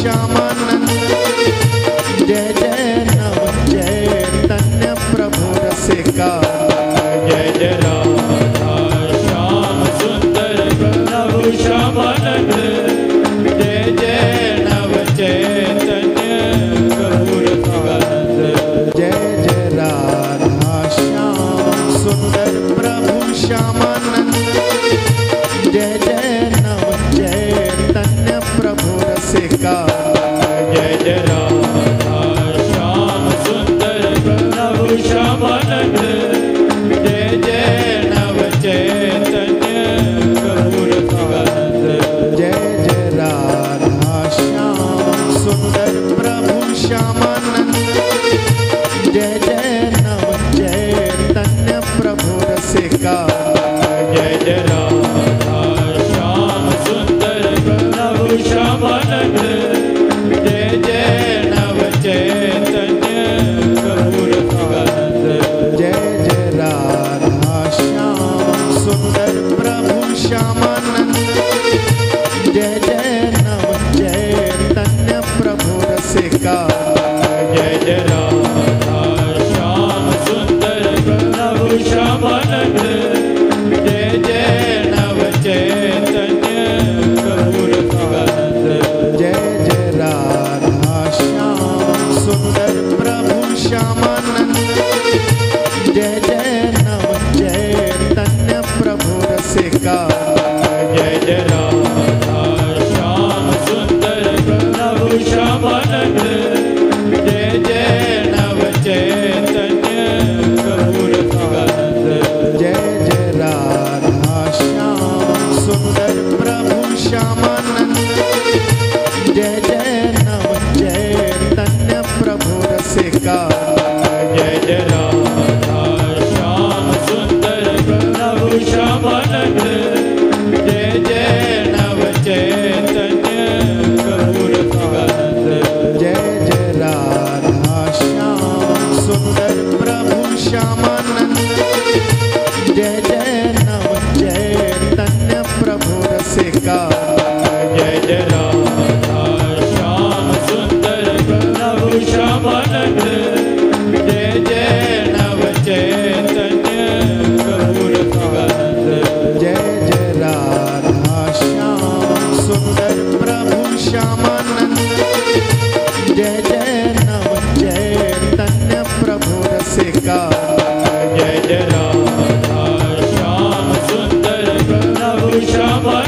श्यामानंद जय जय नव चैतन्य प्रभु रसिका जय जय राधा श्याम सुंदर प्रभु श्यामानंद जय जय नव चैतन्य प्रभु रसिकानंद जय जय राधा श्याम सुंदर प्रभु श्यामानंद जय जय नव चैतन्य प्रभु रसिका जय जय राधा श्याम सुंदर प्रभु श्यामानंद जय जय नव चैतन्य प्रभु रसिकानंद जय जय राधा श्याम सुंदर प्रभु श्यामानंद जय जय नव चैतन्य प्रभु रसिका जय जय राधा श्याम सुंदर प्रभु श्यामानंद जय जय नव चैतन्य प्रभु रसिकानंद जय जय राधा श्याम सुंदर प्रभु श्यामानंद जय जय नव चैतन्य प्रभु रसिका जय जय राधा श्याम सुंदर प्रभु श्यामानंद जय जय नव चैतन्य प्रभु रसिकानंद जय जय राधा श्याम सुंदर प्रभु श्यामानंद जय जय नव चैतन्य प्रभु रसिका जय जय राधा श्याम सुंदर प्रभु श्यामानंद जय जय नव चैतन्य प्रभु रसिकानंद जय जय राधा श्याम सुंदर प्रभु श्यामानंद जय जय नव चैतन्य प्रभु रसिका जय जय राधा श्याम सुंदर प्रभु श्यामानंद जय जय नव चैतन्य प्रभु रसिकानंद जय जय राधा श्याम सुंदर प्रभु श्यामानंद जय जय नव चैतन्य प्रभु रसिका जय जय राधा श्याम सुंदर प्रभु श्यामानंद जय जय नव चैतन्य प्रभु रसिकानंद जय जय राधा श्याम सुंदर प्रभु श्यामानंद जय जय नव चैतन्य प्रभु रसिका जय जय राधा श्याम सुंदर प्रभु श्यामानंद